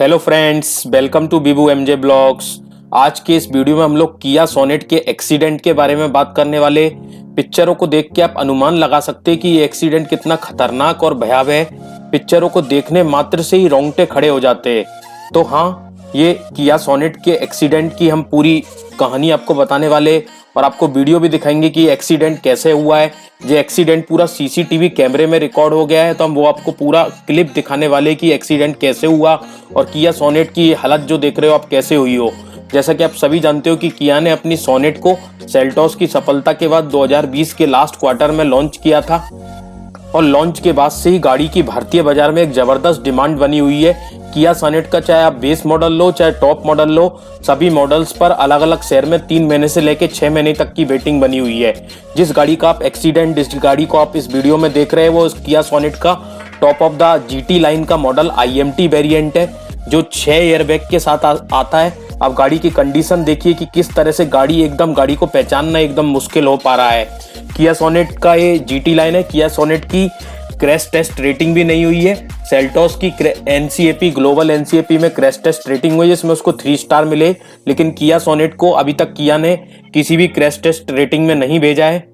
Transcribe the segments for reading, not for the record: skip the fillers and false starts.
Hello friends, welcome to Bibu MJ blogs. आज के इस वीडियो में हम लोग किया सोनेट के एक्सीडेंट के बारे में बात करने वाले। पिक्चरों को देख के आप अनुमान लगा सकते हैं कि ये एक्सीडेंट कितना खतरनाक और भयावह है। पिक्चरों को देखने मात्र से ही रोंगटे खड़े हो जाते हैं। तो हाँ, ये किया सोनेट के एक्सीडेंट की हम पूरी कहानी आपको बताने वाले और आपको वीडियो भी दिखाएंगे कि एक्सीडेंट कैसे हुआ है। ये एक्सीडेंट पूरा सीसीटीवी कैमरे में रिकॉर्ड हो गया है, तो हम वो आपको पूरा क्लिप दिखाने वाले कि एक्सीडेंट कैसे हुआ और किया सोनेट की हालत जो देख रहे हो आप कैसे हुई हो। जैसा कि आप सभी जानते हो कि किया ने अपनी सोनेट को सेल्टॉस की सफलता के बाद 2020 के लास्ट क्वार्टर में लॉन्च किया था और लॉन्च के बाद से ही गाड़ी की भारतीय बाजार में एक जबरदस्त डिमांड बनी हुई है। किया सोनेट का चाहे आप बेस मॉडल लो चाहे टॉप मॉडल लो, सभी मॉडल्स पर अलग अलग शेयर में 3 महीने से लेकर 6 महीने तक की वेटिंग बनी हुई है। जिस गाड़ी का आप एक्सीडेंट, जिस गाड़ी को आप इस वीडियो में देख रहे हैं, वो किया सोनेट का top of the GT line का मॉडल IMT वेरिएंट है, जो 6 एयरबैग के साथ आता है। आप गाड़ी की कंडीशन देखिए कि किस तरह से गाड़ी को पहचानना एकदम मुश्किल हो पा रहा है। किया सोनेट का ये जीटी लाइन है। किया सोनेट की क्रैश टेस्ट रेटिंग भी नहीं हुई है। सेल्टॉस की NCAP ग्लोबल NCAP में क्रैश टेस्ट रेटिंग हुई है, जिसमें उसको 3 स्टार मिले, लेकिन किया सोनेट को अभी तक किया ने किसी भी क्रैश टेस्ट रेटिंग में नहीं भेजा है।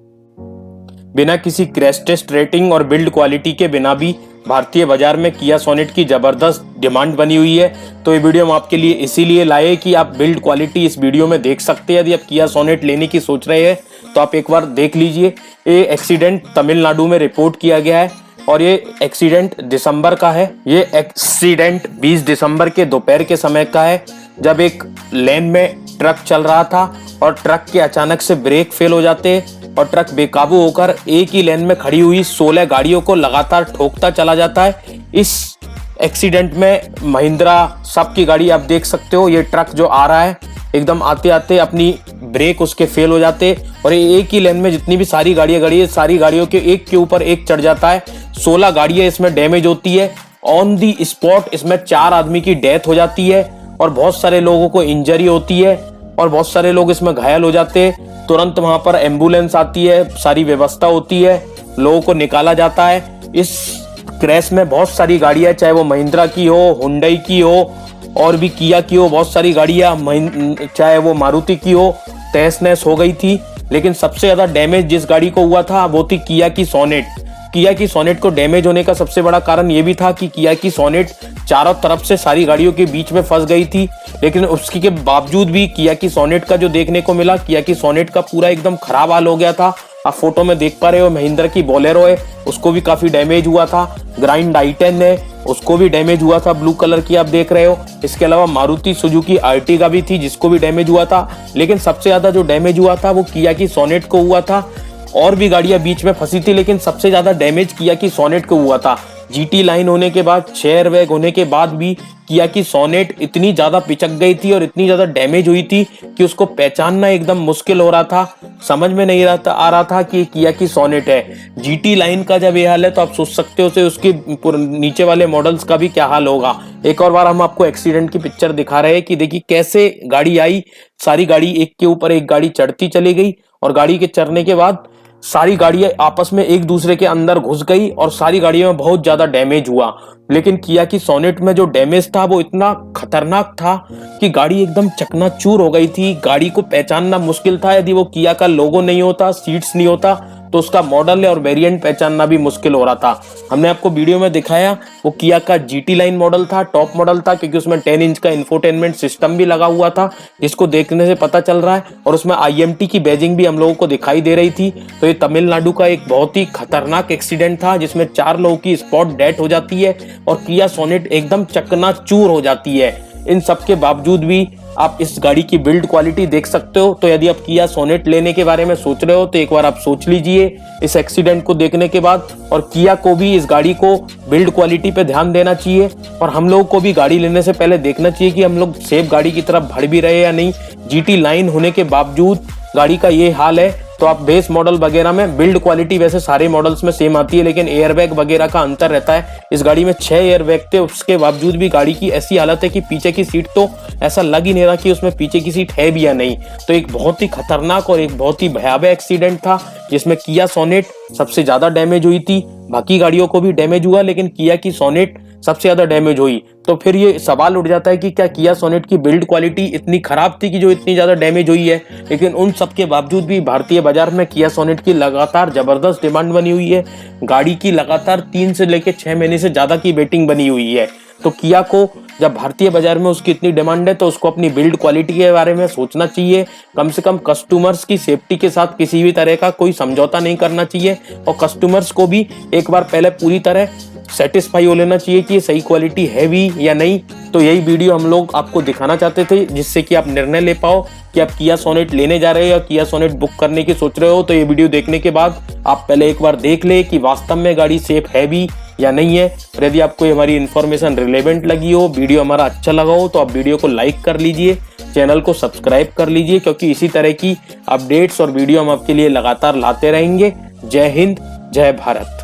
बिना किसी क्रैश टेस्ट रेटिंग और बिल्ड क्वालिटी के बिना भी भारतीय बाजार में किया सोनेट की जबरदस्त डिमांड बनी हुई है। तो ये वीडियो हम आपके लिए इसीलिए लाए कि आप बिल्ड क्वालिटी इस वीडियो में देख सकते हैं। यदि आप किया सोनेट लेने की सोच रहे हैं तो आप एक बार देख लीजिए। ये एक्सीडेंट तमिलनाडु में रिपोर्ट किया गया है और ये एक्सीडेंट दिसंबर का है। ये एक्सीडेंट 20 दिसंबर के दोपहर के समय का है, जब एक लेन में ट्रक चल रहा था और ट्रक के अचानक से ब्रेक फेल हो जाते और ट्रक बेकाबू होकर एक ही लेन में खड़ी हुई 16 गाड़ियों को लगातार ठोकता चला जाता है। इस एक्सीडेंट में महिंद्रा सबकी गाड़ी आप देख सकते हो। ये ट्रक जो आ रहा है, एकदम आते आते अपनी ब्रेक उसके फेल हो जाते और ये एक ही लेन में जितनी भी सारी गाड़ियां खड़ी है, सारी गाड़ियों के एक के ऊपर एक चढ़ जाता है। 16 गाड़ियां इसमें डैमेज होती है। ऑन दी स्पॉट इसमें 4 आदमी की डेथ हो जाती है और बहुत सारे लोगों को इंजरी होती है और बहुत सारे लोग इसमें घायल हो जाते हैं। तुरंत वहां पर एम्बुलेंस आती है, सारी व्यवस्था होती है, लोगों को निकाला जाता है। इस क्रैश में बहुत सारी गाड़ियां, चाहे वो महिंद्रा की हो, हुंडई की हो और भी किया की हो, बहुत सारी गाड़ियां, चाहे वो मारुति की हो, तहस नहस हो गई थी। लेकिन सबसे ज्यादा डैमेज जिस गाड़ी को हुआ था वो थी किया की सोनेट। किया की सोनेट को डैमेज होने का सबसे बड़ा कारण ये भी था कि किया की सोनेट चारों तरफ से सारी गाड़ियों के बीच में फंस गई थी। लेकिन उसकी के बावजूद भी किया की सोनेट का जो देखने को मिला, किया की सोनेट का पूरा एकदम खराब हाल हो गया था। आप फोटो में देख पा रहे हो, महिंद्रा की बोलेरो है, उसको भी काफी डैमेज हुआ था। ग्राइंड i10 है, उसको भी डैमेज हुआ था, ब्लू कलर की आप देख रहे हो। इसके अलावा मारुति सुजुकी अर्टिगा भी थी, जिसको भी डैमेज हुआ था। लेकिन सबसे ज्यादा जो डैमेज हुआ था वो किया की सोनेट को हुआ था। और भी गाड़ियां बीच में फंसी थी, लेकिन सबसे ज्यादा डैमेज किया की सोनेट को हुआ था। जीटी लाइन होने के बाद, 6 एयरबैग होने के बाद भी किया की सोनेट इतनी ज्यादा पिचक गई थी और इतनी ज्यादा डैमेज हुई थी कि उसको पहचानना एकदम मुश्किल हो रहा था। समझ में नहीं आ रहा था कि किया की सोनेट है। जीटी लाइन का जब ये हाल है तो आप सोच सकते हो उसके नीचे वाले मॉडल्स का भी क्या हाल होगा। एक और बार हम आपको एक्सीडेंट की पिक्चर दिखा रहे हैं कि देखिए कैसे गाड़ी आई, सारी गाड़ी एक के ऊपर एक गाड़ी चढ़ती चली गई और गाड़ी के चढ़ने के बाद सारी गाड़ियां आपस में एक दूसरे के अंदर घुस गई और सारी गाड़ियों में बहुत ज्यादा डैमेज हुआ। लेकिन किया की सोनेट में जो डैमेज था वो इतना खतरनाक था कि गाड़ी एकदम चकनाचूर हो गई थी। गाड़ी को पहचानना मुश्किल था। यदि वो किया का लोगो नहीं होता, सीट्स नहीं होता, तो उसका मॉडल और वेरिएंट पहचानना भी मुश्किल हो रहा था। हमने आपको वीडियो में दिखाया, वो किया का जीटी लाइन मॉडल था, टॉप मॉडल था, क्योंकि उसमें 10 इंच का इंफोटेनमेंट सिस्टम भी लगा हुआ था, जिसको देखने से पता चल रहा है। और उसमें IMT की बैजिंग भी हम लोगों को दिखाई दे रही थी। तो ये तमिलनाडु का एक बहुत ही खतरनाक एक्सीडेंट था, जिसमें 4 लोगों की स्पॉट डेथ हो जाती है और किया सोनेट एकदम चकनाचूर हो जाती है। इन सब के बावजूद भी आप इस गाड़ी की बिल्ड क्वालिटी देख सकते हो। तो यदि आप किया सोनेट लेने के बारे में सोच रहे हो तो एक बार आप सोच लीजिए इस एक्सीडेंट को देखने के बाद। और किया को भी इस गाड़ी को बिल्ड क्वालिटी पे ध्यान देना चाहिए और हम लोग को भी गाड़ी लेने से पहले देखना चाहिए कि हम लोग सेफ गाड़ी की तरफ बढ़ भी रहे या नहीं। जीटी लाइन होने के बावजूद गाड़ी का ये हाल है। तो आप बेस मॉडल वगैरह में बिल्ड क्वालिटी वैसे सारे मॉडल्स में सेम आती है, लेकिन एयरबैग वगैरह का अंतर रहता है। इस गाड़ी में 6 एयरबैग थे, उसके बावजूद भी गाड़ी की ऐसी हालत है कि पीछे की सीट तो ऐसा लग ही नहीं रहा कि उसमें पीछे की सीट है भी या नहीं। तो एक बहुत ही खतरनाक और एक बहुत ही भयावह एक्सीडेंट था, जिसमें किया सोनेट सबसे ज्यादा डैमेज हुई थी। बाकी गाड़ियों को भी डैमेज हुआ, लेकिन किया की सोनेट सबसे ज्यादा डैमेज हुई। तो फिर ये सवाल उठ जाता है कि क्या किया सोनेट की बिल्ड क्वालिटी इतनी खराब थी कि जो इतनी ज्यादा डैमेज हुई है। लेकिन उन सब के बावजूद भी भारतीय बाजार में किया सोनेट की लगातार जबरदस्त डिमांड बनी हुई है। गाड़ी की लगातार 3 से लेकर 6 महीने से ज्यादा की वेटिंग बनी हुई है। तो किया को जब भारतीय बाजार में उसकी इतनी डिमांड है तो उसको अपनी बिल्ड क्वालिटी के बारे में सोचना चाहिए। कम से कम कस्टमर्स की सेफ्टी के साथ किसी भी तरह का कोई समझौता नहीं करना चाहिए और कस्टमर्स को भी एक बार पहले पूरी तरह सेटिस्फाई हो लेना चाहिए कि ये सही क्वालिटी है भी या नहीं। तो यही वीडियो हम लोग आपको दिखाना चाहते थे, जिससे कि आप निर्णय ले पाओ कि आप किया सोनेट लेने जा रहे हो या किया सोनेट बुक करने की सोच रहे हो। तो ये वीडियो देखने के बाद आप पहले एक बार देख ले कि वास्तव में गाड़ी सेफ है भी या नहीं है। और यदि आपको हमारी इन्फॉर्मेशन रिलेवेंट लगी हो, वीडियो हमारा अच्छा लगा हो, तो आप वीडियो को लाइक कर लीजिए, चैनल को सब्सक्राइब कर लीजिए, क्योंकि इसी तरह की अपडेट्स और वीडियो हम आपके लिए लगातार लाते रहेंगे। जय हिंद, जय भारत।